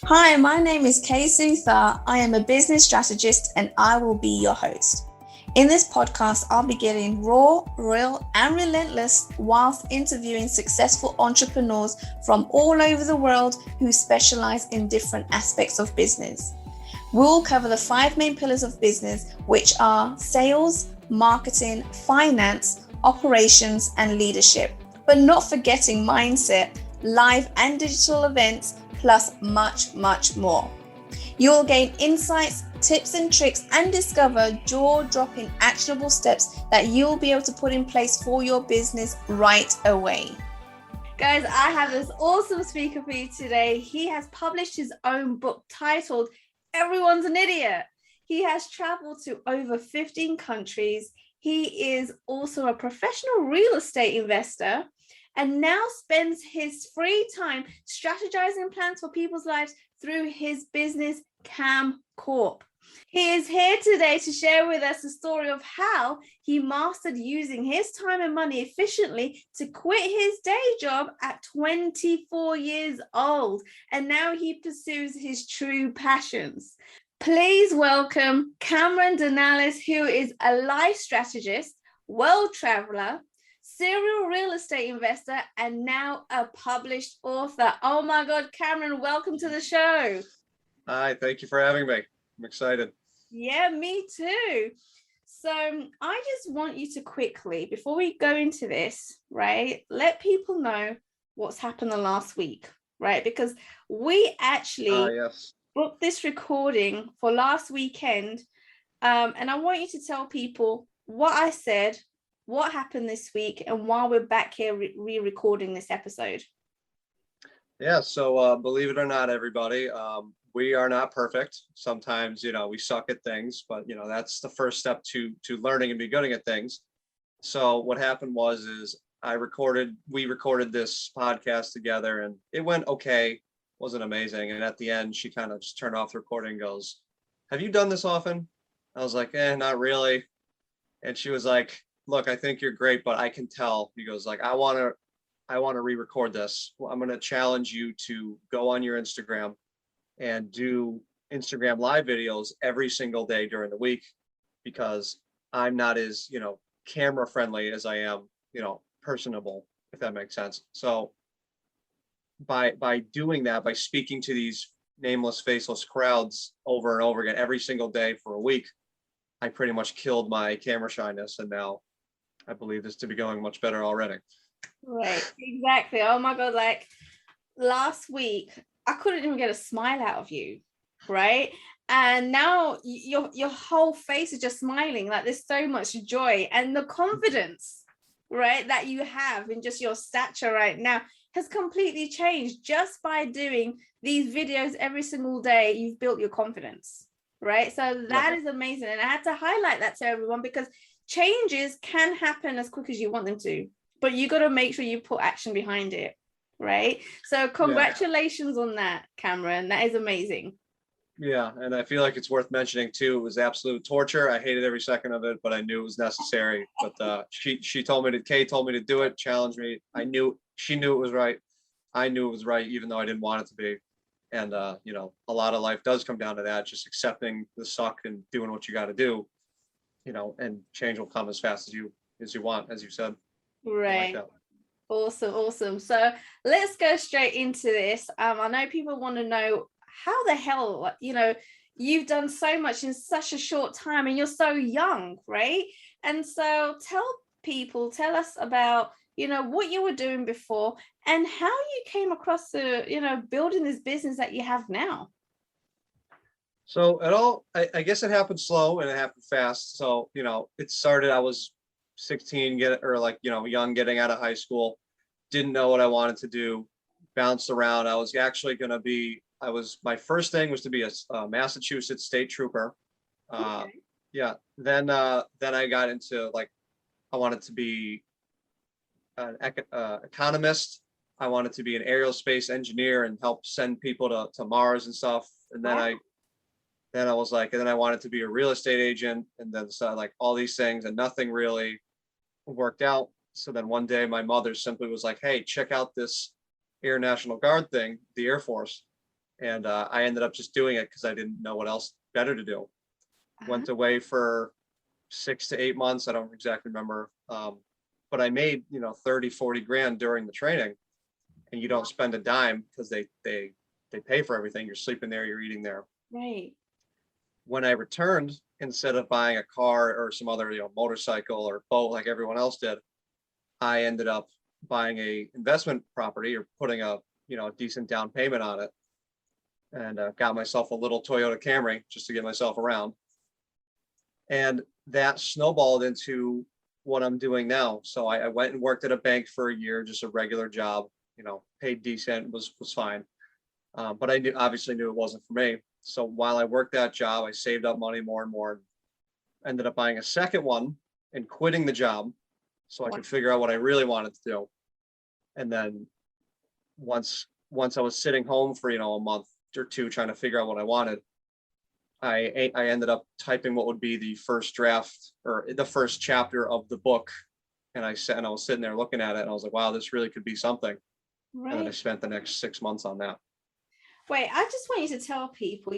Hi, my name is Kay Sutha. I am a business strategist and I will be your host. In this podcast, I'll be getting raw, real, and relentless whilst interviewing successful entrepreneurs from all over the world who specialize in different aspects of business. We'll cover the five main pillars of business, which are sales, marketing, finance, operations, and leadership, but not forgetting mindset, live and digital events, plus much, much more. You will gain insights, tips and tricks, and discover jaw-dropping actionable steps that you'll be able to put in place for your business right away. Guys, I have this awesome speaker for you today. He has published his own book titled Everyone's an Idiot. He has traveled to over 15 countries. He is also a professional real estate investor and now spends his free time strategizing plans for people's lives through his business, Cam Corp. He is here today to share with us the story of how he mastered using his time and money efficiently to quit his day job at 24 years old. And now he pursues his true passions. Please welcome Cameron Danalis, who is a life strategist, world traveler, serial real estate investor, and now a published author. Oh my God, Cameron, welcome to the show. Hi, thank you for having me. I'm excited. Yeah, me too. So I just want you to quickly, before we go into this, right, let people know what's happened the last week, right? Because we actually Yes. booked this recording for last weekend. And I want you to tell people what I said, what happened this week, and why we're back here re-recording this episode. Yeah, so believe it or not, everybody, we are not perfect. Sometimes, we suck at things, but that's the first step to learning and be good at things. So what happened is we recorded this podcast together and it went okay, wasn't amazing. And at the end, she kind of just turned off the recording and goes, "Have you done this often?" I was like, not really. And she was like, "Look, I think you're great, but I can tell." He goes like, I want to re-record this. Well, I'm going to challenge you to go on your Instagram and do Instagram live videos every single day during the week, because I'm not as, camera friendly as I am, personable, if that makes sense. So by doing that, by speaking to these nameless, faceless crowds over and over again every single day for a week, I pretty much killed my camera shyness, and now I believe this to be going much better already. Right, exactly. Oh my God, like last week, I couldn't even get a smile out of you, right? And now your whole face is just smiling, like there's so much joy and the confidence, right, that you have in just your stature right now has completely changed just by doing these videos every single day. You've built your confidence, right? So that is amazing. And I had to highlight that to everyone because changes can happen as quick as you want them to, but you got to make sure you put action behind it, right? So congratulations on that, Cameron. That is amazing. Yeah, and I feel like it's worth mentioning too. It was absolute torture. I hated every second of it, but I knew it was necessary. But she told me to Kay told me to do it, challenge me. She knew it was right. I knew it was right, even though I didn't want it to be. And a lot of life does come down to that, just accepting the suck and doing what you got to do. And change will come as fast as you want, as you said. Right. Like awesome. So let's go straight into this. I know people want to know how the hell, you've done so much in such a short time and you're so young, right? And so tell us about, what you were doing before and how you came across the, building this business that you have now. So I guess it happened slow and it happened fast. So, it started, I was 16, young, getting out of high school, didn't know what I wanted to do, bounced around. I was actually going to be, my first thing was to be a Massachusetts state trooper. Okay. Yeah. Then I got into I wanted to be an economist. I wanted to be an aerospace engineer and help send people to Mars and stuff. And then I was like, and then I wanted to be a real estate agent, and then so all these things, and nothing really worked out. So then one day my mother simply was like, "Hey, check out this Air National Guard thing, the Air Force." And I ended up just doing it because I didn't know what else better to do. Went away for 6 to 8 months. I don't exactly remember. But I made, 30, 40 grand during the training, and you don't spend a dime because they pay for everything. You're sleeping there, you're eating there. Right. When I returned, instead of buying a car or some other, motorcycle or boat like everyone else did, I ended up buying a investment property or putting a, decent down payment on it, and got myself a little Toyota Camry just to get myself around. And that snowballed into what I'm doing now. So I went and worked at a bank for a year, just a regular job, paid decent, was fine. But I obviously knew it wasn't for me. So while I worked that job, I saved up money more and more, ended up buying a second one and quitting the job so I could figure out what I really wanted to do. And then once I was sitting home for, a month or two trying to figure out what I wanted, I ended up typing what would be the first draft or the first chapter of the book. And I was sitting there looking at it, and I was like, wow, this really could be something. Right. And then I spent the next 6 months on that. Wait, I just want you to tell people,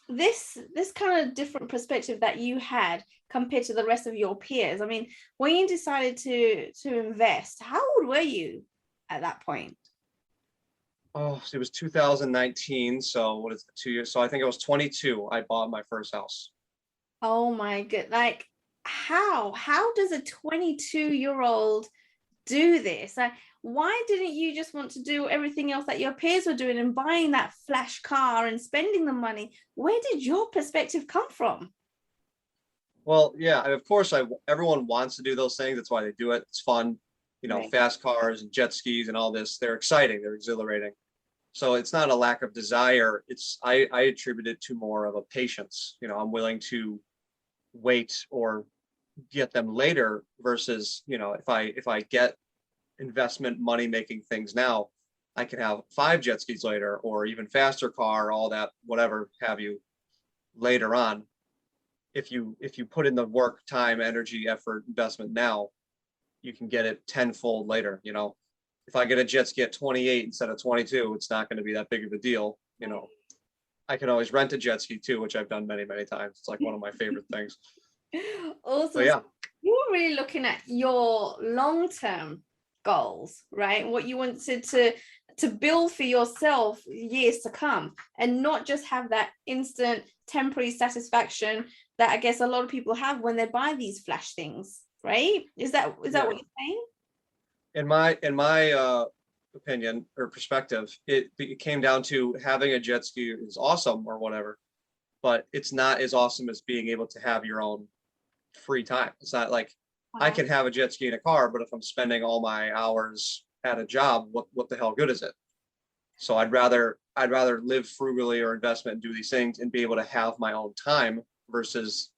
this kind of different perspective that you had compared to the rest of your peers. I mean, when you decided to invest, how old were you at that point? Oh, it was 2019. So what is it, 2 years? So I think I was 22. I bought my first house. Oh my good. Like, how does a 22-year-old do this? Like, why didn't you just want to do everything else that your peers were doing and buying that flash car and spending the money? Where did your perspective come from? Well, yeah, of course, everyone wants to do those things. That's why they do it. It's fun, right. Fast cars and jet skis and all this. They're exciting. They're exhilarating. So it's not a lack of desire. I attribute it to more of a patience. I'm willing to wait or get them later versus, if I get investment money making things now, I can have 5 jet skis later, or even faster car, all that, whatever have you, later on. If you put in the work, time, energy, effort, investment now, you can get it tenfold later. If I get a jet ski at 28 instead of 22, it's not going to be that big of a deal. I can always rent a jet ski too, which I've done many, many times. It's like one of my favorite things. Also, yeah, you were really looking at your long-term goals, right? What you wanted to build for yourself years to come, and not just have that instant temporary satisfaction that I guess a lot of people have when they buy these flash things, right? Is that what you're saying? In my opinion or perspective, it came down to having a jet ski is awesome or whatever, but it's not as awesome as being able to have your own free time. It's not like I can have a jet ski in a car, but if I'm spending all my hours at a job, what the hell good is it? So I'd rather live frugally or investment and do these things and be able to have my own time versus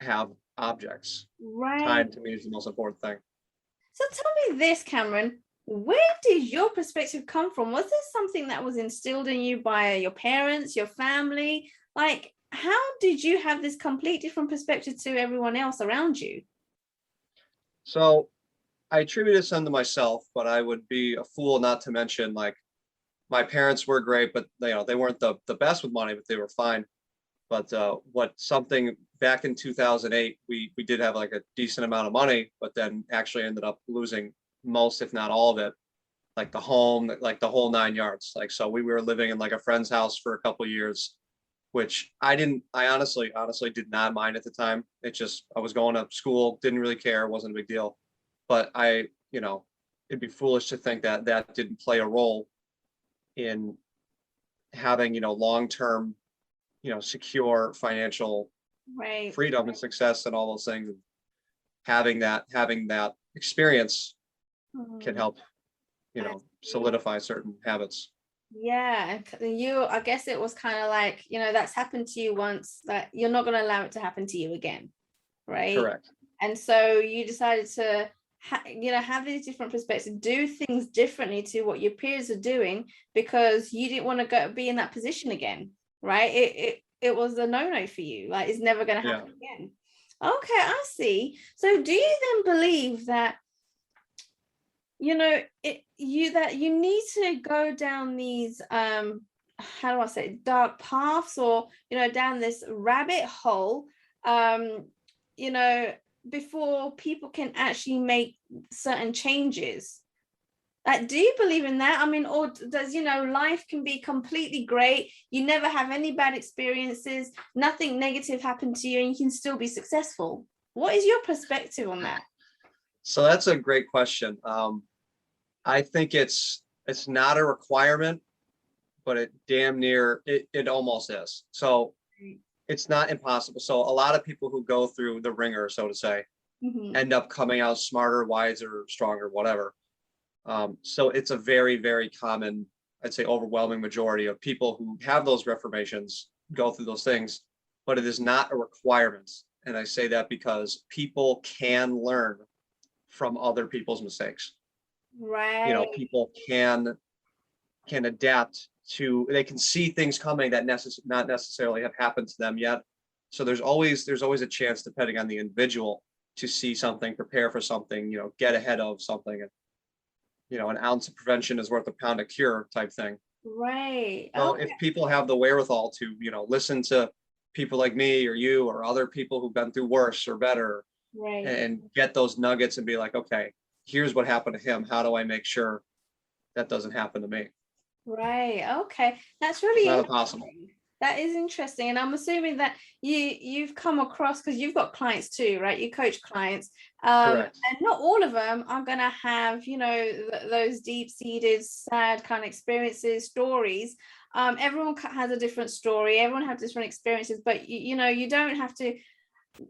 have objects. Right. Time to me is the most important thing. So tell me this, Cameron, where did your perspective come from? Was this something that was instilled in you by your parents, your family? Like, how did you have this complete different perspective to everyone else around you? So I attributed some to myself, but I would be a fool not to mention, like, my parents were great, but they weren't the best with money, but they were fine. But something back in 2008, we did have like a decent amount of money, but then actually ended up losing most, if not all of it, like the home, like the whole 9 yards. Like, so we were living in like a friend's house for a couple of years, which I honestly did not mind at the time. I was going to school, didn't really care. It wasn't a big deal. But it'd be foolish to think that didn't play a role in having, long-term, secure financial freedom and success and all those things. And having that experience can help, solidify certain habits. Yeah, I guess it was kind of like, that's happened to you once, that you're not going to allow it to happen to you again, right? Correct. And so you decided to have these different perspectives, do things differently to what your peers are doing, because you didn't want to be in that position again, right? It was a no-no for you. Like, it's never going to happen again. Okay, I see. So do you then believe that you need to go down these how do I say, dark paths, or down this rabbit hole, um you know before people can actually make certain changes. Like, do you believe in that? I mean, or does, life can be completely great, you never have any bad experiences, nothing negative happened to you, and you can still be successful? What is your perspective on that? So that's a great question. I think it's not a requirement, but it damn near it almost is. So it's not impossible. So a lot of people who go through the ringer, so to say, Mm-hmm. end up coming out smarter, wiser, stronger, whatever. So it's a very, very common, I'd say overwhelming majority of people who have those reformations go through those things, but it is not a requirement. And I say that because people can learn from other people's mistakes. Right. People can adapt to, they can see things coming that not necessarily have happened to them yet. So there's always a chance, depending on the individual, to see something, prepare for something, get ahead of something. And an ounce of prevention is worth a pound of cure type thing. Right. So Okay. if people have the wherewithal to, listen to people like me or you or other people who've been through worse or better, Right. and get those nuggets and be like, okay, here's what happened to him. How do I make sure that doesn't happen to me? Right. Okay. That's It's really not impossible. interesting. That is interesting. And I'm assuming that you've come across, because you've got clients too, right? You coach clients. Correct. And not all of them are gonna have, those deep-seated, sad kind of experiences, stories. Everyone has a different story, everyone has different experiences, but you don't have to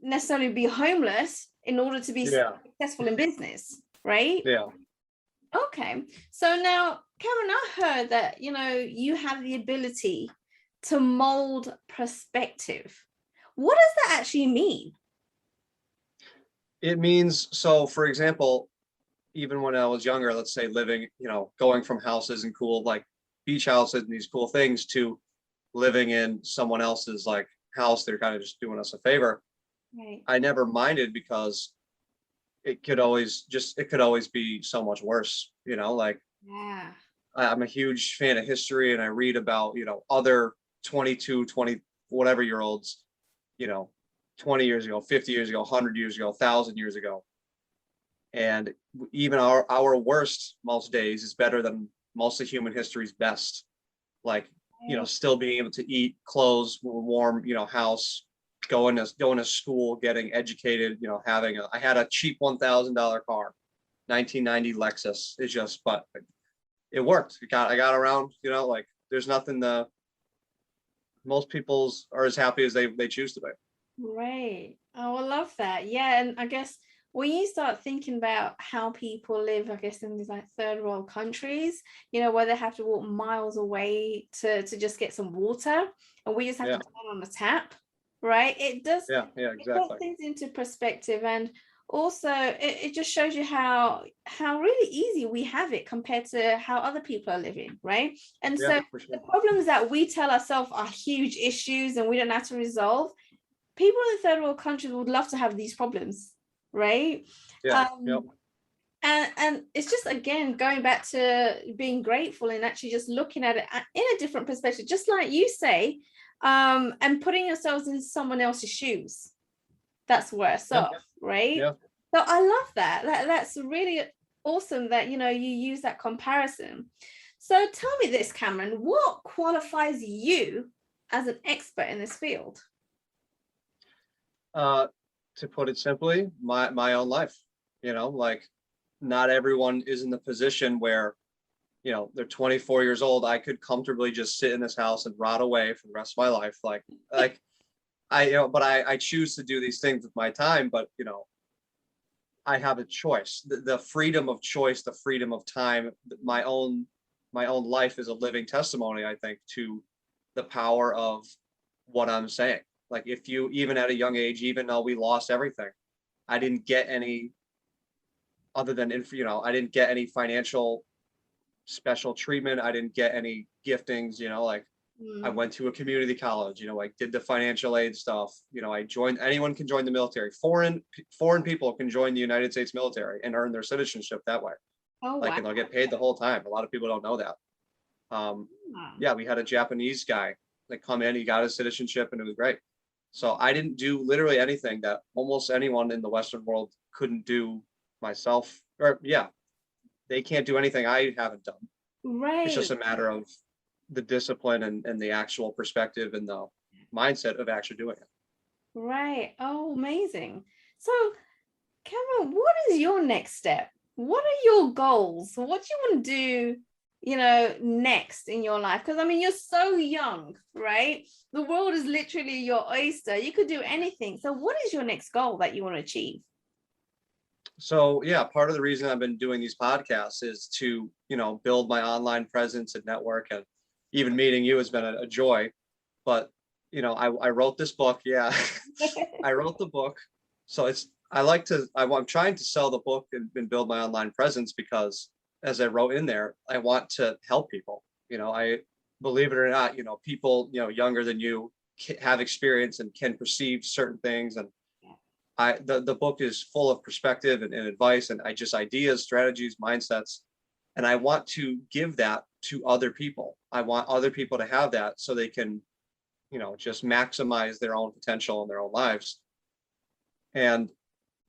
necessarily be homeless in order to be Yeah. successful in business, right? Yeah. Okay. So now, Cameron, I heard that, you have the ability to mold perspective. What does that actually mean? It means, so for example, even when I was younger, let's say living, going from houses and cool, like beach houses and these cool things, to living in someone else's like house, they're kind of just doing us a favor. Right. I never minded because it could always be so much worse, like Yeah. I'm a huge fan of history, and I read about, other 22, 20, whatever year olds, you know, 20 years ago, 50 years ago, 100 years ago, 1,000 years ago. And even our worst most days is better than most of human history's best. Like, Right. still being able to eat, clothes, warm, house, going to school, getting educated, I had a cheap $1,000 car, 1990 Lexus. It's just, but it worked. I got around, like there's nothing most people's are as happy as they choose to be. Right. Oh, I love that. Yeah. And I guess when you start thinking about how people live, I guess in these like third world countries, where they have to walk miles away to just get some water, and we just have to Yeah. turn on the tap, right? Yeah. Yeah. It puts Exactly. things into perspective. And also it just shows you how really easy we have it compared to how other people are living, right? And Yeah, so for the sure. problems that we tell ourselves are huge issues and we don't have to resolve, people in third world countries would love to have these problems, right? Yeah. Yep. um and it's just, again, going back to being grateful and actually just looking at it in a different perspective, just like you say, and putting yourselves in someone else's shoes that's worse Yeah. off, right? Yeah. So I love that's really awesome that you use that comparison. So tell me this, Cameron, what qualifies you as an expert in this field? Uh, to put it simply, my own life. Like not everyone is in the position where, they're 24 years old. I could comfortably just sit in this house and rot away for the rest of my life. Like but I choose to do these things with my time. But I have a choice. The freedom of choice, the freedom of time. My own life is a living testimony, I think, to the power of what I'm saying. Like if you, even at a young age, even though we lost everything, I didn't get any other than, I didn't get any financial special treatment. I didn't get any giftings, like I Mm. went to a community college, I did the financial aid stuff. Anyone can join the military. Foreign people can join the United States military and earn their citizenship that way. Oh, like, wow. and they'll get paid the whole time. A lot of people don't know that. Yeah, we had a Japanese guy that come in, he got his citizenship and it was great. So I didn't do literally anything that almost anyone in the Western world couldn't do myself, or yeah, they can't do anything I haven't done. It's Right. just a matter of the discipline and the actual perspective and the mindset of actually doing it. Right. Oh, amazing. So, Cameron, what is your next step? What are your goals? What do you want to do, next in your life? Because I mean, you're so young, right? The world is literally your oyster. You could do anything. So, what is your next goal that you want to achieve? So yeah, part of the reason I've been doing these podcasts is to, build my online presence and network, and even meeting you has been a joy. But, I wrote this book. Yeah, I wrote the book. So I'm trying to sell the book and build my online presence because as I wrote in there, I want to help people. I believe it or not, people, younger than you have experience and can perceive certain things. And the book is full of perspective and advice and I just ideas, strategies, mindsets. And I want to give that to other people. I want other people to have that so they can, just maximize their own potential in their own lives. And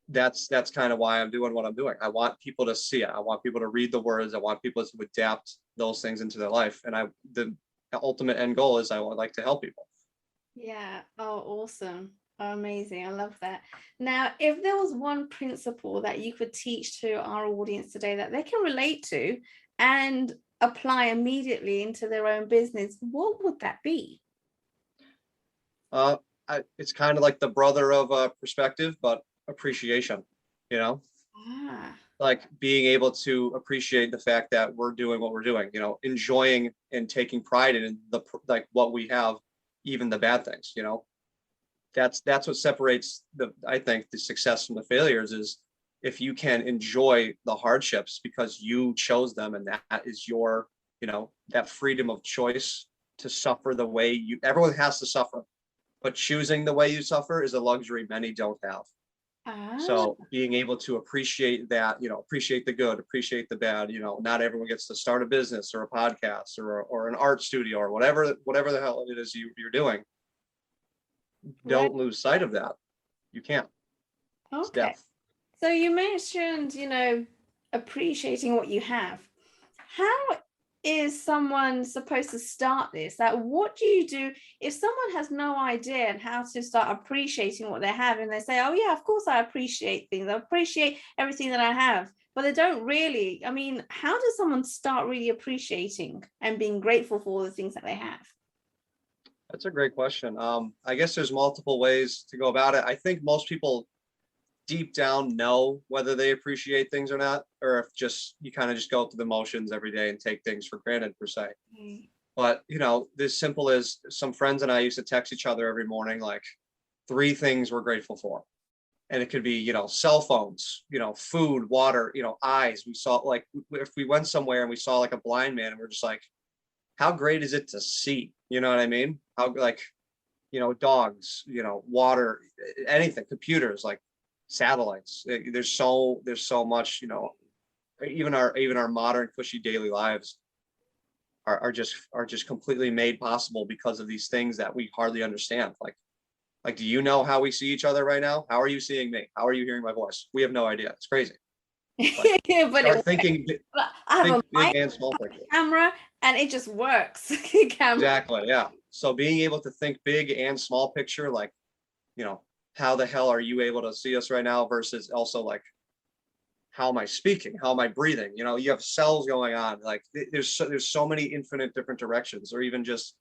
that's kind of why I'm doing what I'm doing. I want people to see it. I want people to read the words. I want people to adapt those things into their life. And the ultimate end goal is I would like to help people. Yeah. Oh, awesome. Amazing. I love that. Now, if there was one principle that you could teach to our audience today that they can relate to and apply immediately into their own business, what would that be? Uh, it's kind of like the brother of perspective, but appreciation, you know, Ah, like being able to appreciate the fact that we're doing what we're doing, enjoying and taking pride in like what we have, even the bad things, that's what separates I think the success from the failures is if you can enjoy the hardships because you chose them and that is your, that freedom of choice to suffer the way everyone has to suffer, but choosing the way you suffer is a luxury many don't have. ah, So being able to appreciate that, appreciate the good, appreciate the bad, not everyone gets to start a business or a podcast or an art studio or whatever the hell it is you're doing. right. Don't lose sight of that. You can't. It's Okay. death. So you mentioned, appreciating what you have. How is someone supposed to start this? Like, what do you do if someone has no idea on how to start appreciating what they have and they say, oh, yeah, of course I appreciate things. I appreciate everything that I have. But they don't really. I mean, how does someone start really appreciating and being grateful for all the things that they have? That's a great question. I guess there's multiple ways to go about it. I think most people deep down know whether they appreciate things or not, or if just you kind of just go through the motions every day and take things for granted per se. Mm. But this simple as some friends and I used to text each other every morning, like three things we're grateful for. And it could be, cell phones, food, water, eyes. We saw like if we went somewhere and we saw like a blind man and we're just like, how great is it to see? You know what I mean? How like, dogs, water, anything, computers, like satellites. There's so much, even our modern cushy daily lives are just completely made possible because of these things that we hardly understand. Like, do you know how we see each other right now? How are you seeing me? How are you hearing my voice? We have no idea. It's crazy. Like, But start thinking, I have a think big mic, and small picture. camera, and it just works. Camera. Exactly. Yeah. So being able to think big and small picture, like, you know, how the hell are you able to see us right now versus also like, how am I speaking? How am I breathing? You have cells going on. Like there's so many infinite different directions, or even just,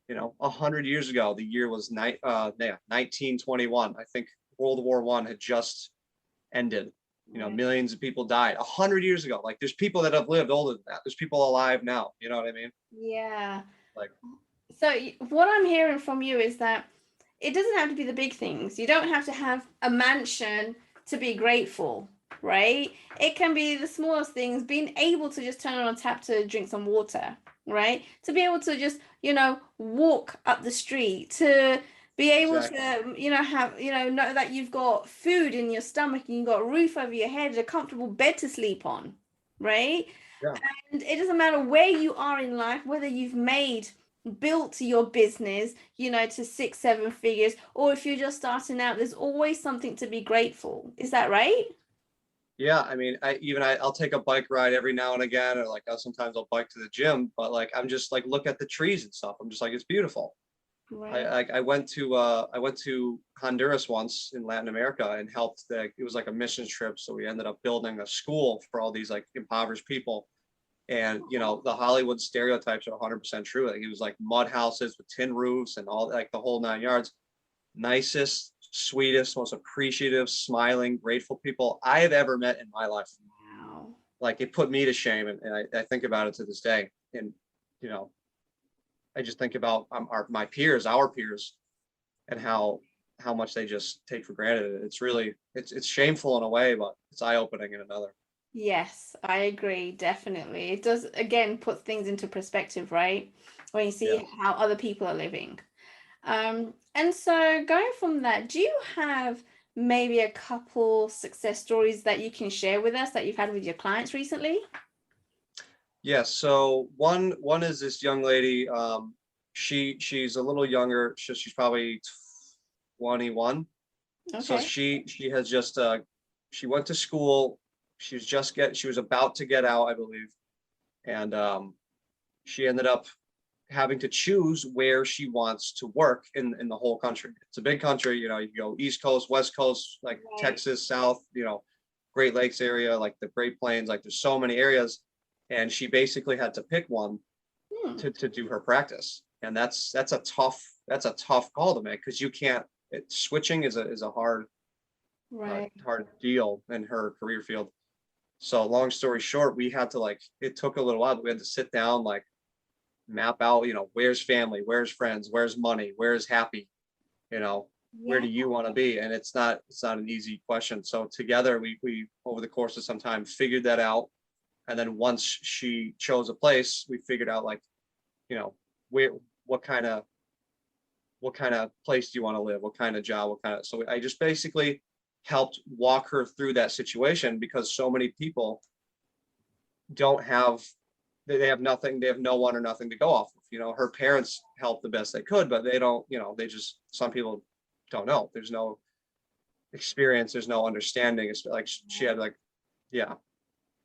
100 years ago, the year was 1921. I think World War I had just ended. Millions of people died 100 years ago. Like there's people that have lived older than that. There's people alive now. You know what I mean? Yeah. Like, So what I'm hearing from you is that it doesn't have to be the big things. You don't have to have a mansion to be grateful, right? It can be the smallest things, being able to just turn on a tap to drink some water, right? To be able to just, walk up the street, to be able exactly. to, have, know that you've got food in your stomach and you've got a roof over your head, a comfortable bed to sleep on. right? Yeah. And it doesn't matter where you are in life, whether you've built your business, to 6, 7 figures, or if you're just starting out, there's always something to be grateful. Is that right? Yeah, I mean, I'll take a bike ride every now and again, or like sometimes I'll bike to the gym, but like I'm just like look at the trees and stuff. I'm just like it's beautiful. Right. I went to Honduras once in Latin America and helped it was like a mission trip. So we ended up building a school for all these like impoverished people. And the Hollywood stereotypes are 100% true. Like it was like mud houses with tin roofs and all like the whole 9 yards. Nicest, sweetest, most appreciative, smiling, grateful people I have ever met in my life. Wow. Like it put me to shame, and I think about it to this day. And you know, I just think about my peers, our peers, and how much they just take for granted. It's really it's shameful in a way, but it's eye opening in another. Yes, I agree, definitely. It does, again, put things into perspective, right? When you see Yeah. how other people are living. And so going from that, do you have maybe a couple success stories that you can share with us that you've had with your clients recently? Yeah. So one is this young lady. She's a little younger. She's probably 21. So Okay. she has just she went to school. She was about to get out, I believe, and she ended up having to choose where she wants to work in the whole country. It's a big country. You go East Coast, West Coast, like Right. Texas, South. Great Lakes area, like the Great Plains. Like there's so many areas, and she basically had to pick one Hmm. to do her practice, and that's a tough call to make because you can't. Switching is a Right. hard deal in her career field. So long story short, we had to like it took a little while, but we had to sit down, like map out, where's family, where's friends, where's money, where's happy, you know, where Yeah. do you want to be? And it's not an easy question. So together we over the course of some time figured that out. And then once she chose a place, we figured out like, you know, where what kind of place do you want to live? What kind of job? So I just basically helped walk her through that situation because so many people don't have they have nothing, they have no one or nothing to go off of. Her parents helped the best they could, but they don't, they just some people don't know. There's no experience, there's no understanding. It's like she had like, yeah.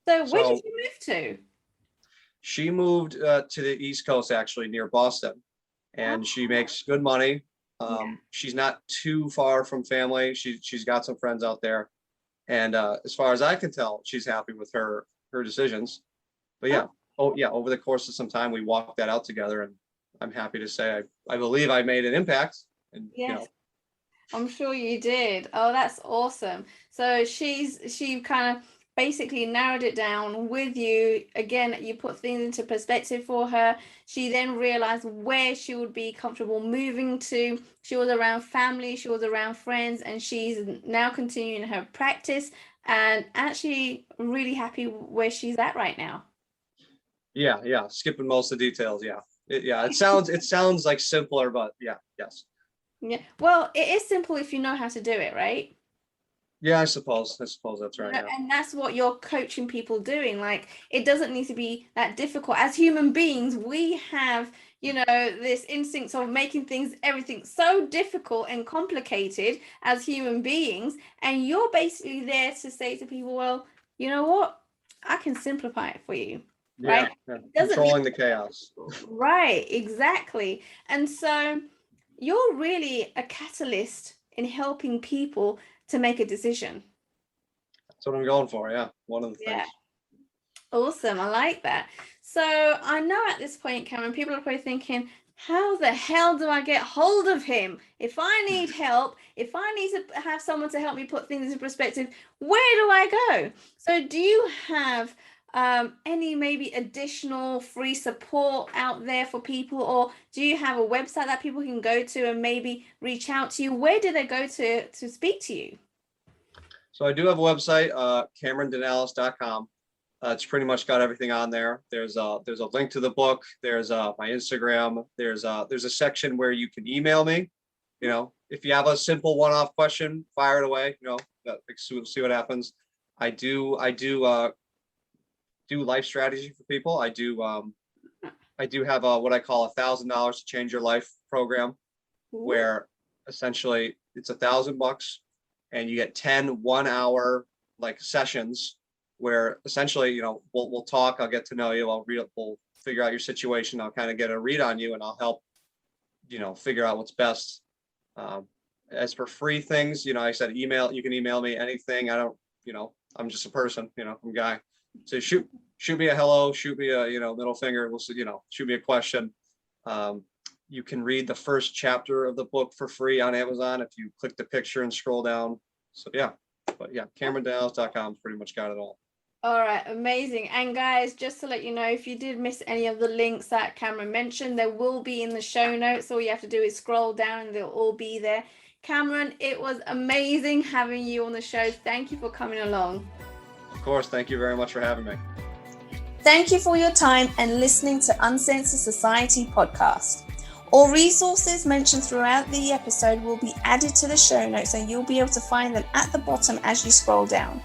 So where did So you move to? she moved to the East Coast, actually near Boston, Oh, and she makes good money. yeah. She's not too far from family. She's got some friends out there, and as far as I can tell, she's happy with her decisions. But Oh, yeah, oh yeah, over the course of some time, we walked that out together, and I'm happy to say I believe I made an impact. And yes. I'm sure you did. Oh, that's awesome. So she kind of basically narrowed it down with you. Again, you put things into perspective for her. She then realized where she would be comfortable moving to. She was around family, she was around friends, and she's now continuing her practice and actually really happy where she's at right now. yeah, skipping most of the details. Yeah, it sounds like simpler, but yeah, yes, Yeah. Well, it is simple if you know how to do it, right? yeah. I suppose that's right. Yeah, And that's what you're coaching people doing. Like, it doesn't need to be that difficult. As human beings, we have, this instinct of making everything so difficult and complicated as human beings. And you're basically there to say to people, well, you know what? I can simplify it for you, yeah, right? yeah. It doesn't need Controlling the chaos. right, exactly. And so you're really a catalyst in helping people to make a decision. That's what I'm going for. Yeah, one of the Yeah. things. Awesome. I like that. So I know at this point, Cameron, people are probably thinking, how the hell do I get hold of him? If I need help, if I need to have someone to help me put things into perspective, where do I go? So do you have any maybe additional free support out there for people, or do you have a website that people can go to and maybe reach out to you? Where do they go to speak to you? So I do have a website, CameronDanalis.com. It's pretty much got everything on there. There's a link to the book. There's my Instagram. There's a section where you can email me. If you have a simple one-off question, fire it away. See what happens. I do do life strategy for people. I do have a what I call $1,000 to change your life program, where essentially it's $1,000 and you get 10 1-hour like sessions where essentially, you know, we'll talk, I'll get to know you, we'll figure out your situation, I'll kind of get a read on you, and I'll help, you know, figure out what's best. As for free things, you know, I said email, you can email me anything. I don't, you know, I'm just a person, you know, I'm a guy. So shoot me a hello, shoot me a, you know, middle finger. We'll see, you know, shoot me a question. You can read the first chapter of the book for free on Amazon if you click the picture and scroll down. So yeah, but yeah, CameronDanalis.com pretty much got it all. All right, amazing. And guys, just to let you know, if you did miss any of the links that Cameron mentioned, they will be in the show notes. All you have to do is scroll down and they'll all be there. Cameron, it was amazing having you on the show. Thank you for coming along. Of course, thank you very much for having me. Thank you for your time and listening to Uncensored Society podcast. All resources mentioned throughout the episode will be added to the show notes, and you'll be able to find them at the bottom as you scroll down.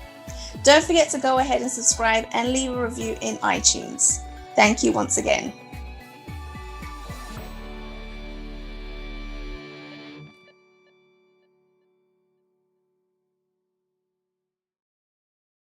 Don't forget to go ahead and subscribe and leave a review in iTunes. Thank you once again.